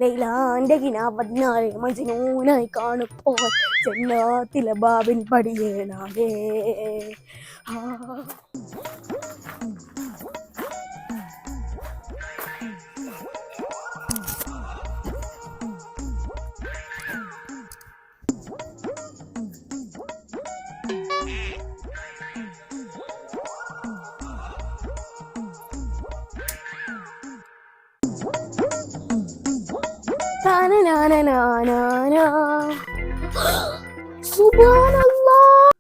ലൈലാന്റെ കിനാവതിനാലെ മജ്നൂനായി കാണുമ്പോൾ ജന്നാത്തിലെ ബാബിൻ പടിയേനാലേ. ആ സുബ്ഹാനല്ലാഹ്.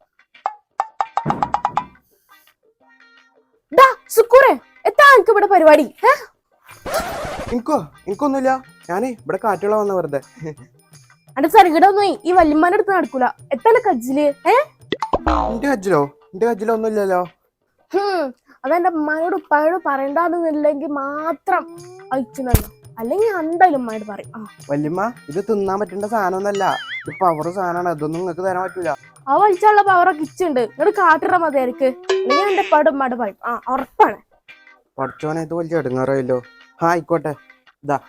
ദാ സുക്കൂറെ, എത്താ എനിക്ക് ഇവിടെ പരിപാടി? എനിക്കൊന്നുമില്ല. ഞാനേ ഇവിടെ കാറ്റുള്ള വന്ന വെറുതെ. അന്റെ ചെറുകിടൊന്നും ഈ വല്യമ്മാന്റെ അടുത്ത് നടക്കൂല. എത്തല്ലേ കജ്ജില്? എന്റെ കജ്ജിലോ ഒന്നുമില്ലല്ലോ. അതെന്റെ ഉമ്മാനോട് ഉപ്പാനോട് പറയണ്ടെന്നില്ലെങ്കിൽ മാത്രം അയച്ചു, അല്ലെങ്കിൽ എന്തായാലും ഉമ്മാനോട് പറയും. വല്യമ്മ, ഇത് തിന്നാൻ പറ്റേണ്ട സാധനമൊന്നല്ല, ഇത് പവർ സാധനമാണ്. ഇതൊന്നും നിങ്ങൾക്ക് തരാൻ പറ്റൂല. ആ വലിച്ചുള്ള പവറൊക്കെ ഇച്ചുണ്ട്. ഇങ്ങോട്ട് കാട്ടിട മതിയായിരിക്കും, അല്ലെങ്കിൽ എന്റെ ഉപ്പാട് ഉമ്മാട് പറയും. ഉറപ്പാണ്. പഠിച്ചോനെ, ഇത് വലിയ എടുങ്ങാറല്ലോ. ആയിക്കോട്ടെ, ഇതാ.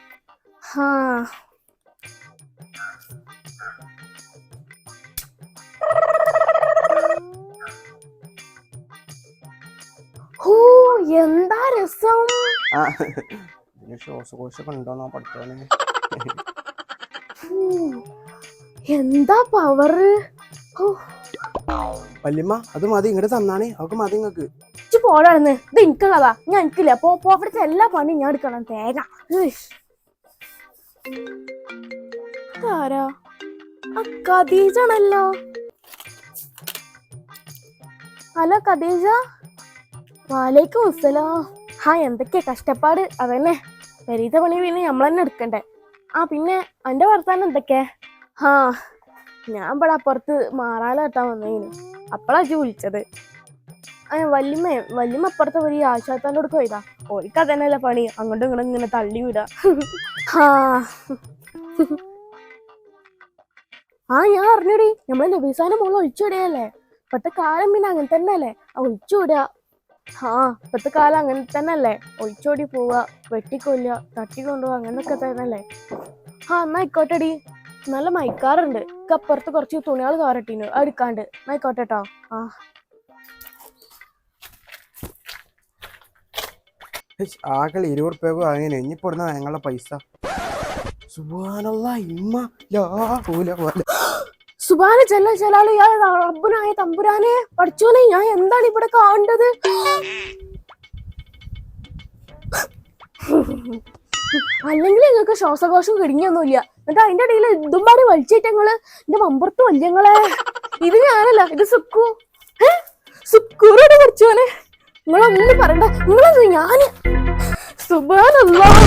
എന്താ രസം. ശ്വാസകോശൊക്കെ ഉണ്ടോന്നാ പഠിച്ചോനെ. എന്താ പവറ്. വല്യമ്മ, അത് മതി. ഇങ്ങോട്ട് തന്നാണേ, അവർക്ക് മതി. നിങ്ങൾക്ക് പോടാന്ന്. ഇത് എനിക്കുള്ളതാ, ഞാൻ എനിക്കില്ല. അവിടുത്തെ എല്ലാ പണിയും ഞാൻ എടുക്കണം. തേങ്ങ ആരാ? ഖദീജാണല്ലോ. ഹലോ ഖദീജ. വാലേക്കും അസ്സലാം. എന്തൊക്കെയാ കഷ്ടപ്പാട്. അതന്നെ, പെരീത്ത പണി പിന്നെ നമ്മളെന്നെ എടുക്കണ്ടേ. പിന്നെ എന്റെ വർത്താനം എന്തൊക്കെ? ഞാൻ ഇവിടെ അപ്പുറത്ത് മാറാല കെട്ടാൻ വന്നേനു. അപ്പളാ അജി വിളിച്ചത്. വല്യമ്മ അപ്പുറത്തെ ഒരു ആശാത്താൻ്റെ അടുത്ത് പോയതാ. ഓർക്ക് അതന്നെയല്ലേ പണി, അങ്ങോട്ടും ഇങ്ങോട്ടും ഇങ്ങനെ തള്ളി വിടാ. ഞാൻ അറിഞ്ഞടി, നമ്മളെ നബീസാന്റെ മോള് ഒഴിച്ചുവിടുകയല്ലേ. ഇപ്പത്തെ കാലം പിന്നെ അങ്ങനെ തന്നെ അല്ലേ, ഒഴിച്ചുവിടുക. ഇപ്പത്തെ കാലം അങ്ങനെ തന്നെ അല്ലേ, ഒഴിച്ചോടി പോവുക, വെട്ടിക്കൊല്ലുക, തട്ടിക്കൊണ്ടുപോവുക, അങ്ങനൊക്കെ തന്നെ അല്ലേ. എന്നാ ആയിക്കോട്ടെടി. നല്ല മയക്കാറുണ്ട്. അപ്പുറത്ത് കുറച്ച് തുണികൾ കാറട്ടീന്, എടുക്കാണ്ട്. ആയിക്കോട്ടെ കേട്ടോ. ആകെ 20 ഉറുപ്പ്യ വാങ്ങിനെ. ഇനിയിപ്പോടുന്ന ഞങ്ങളുടെ പൈസ. സുബ്ഹാനല്ലാഹ്, ഇമ്മ ലാ ഹൗല വലാ സുബ്ഹാന ജല്ല ജലാലു യാ റബ്ബുനായ തമ്പുരാനെ, പഠിച്ചോനെ, ഞാൻ എന്താണ് ഇവിടെ കാണേണ്ടത്? അല്ലെങ്കിൽ നിങ്ങൾക്ക് ശ്വാസകോശം കിടുങ്ങിയൊന്നുമില്ല. എന്നിട്ട് അതിന്റെ ഇടയിൽ ഇതും പാടി വലിച്ചിട്ടങ്ങള് എന്റെ മമ്പുറത്ത് വല്യങ്ങളെ. ഇത് ഞാനല്ല, ഇത് സുക്കൂറോട് പഠിച്ചോനെ. നിങ്ങളൊന്നും പറയണ്ട. നിങ്ങളൊന്നും ഞാന് സുബ്ഹാനല്ലാഹ്.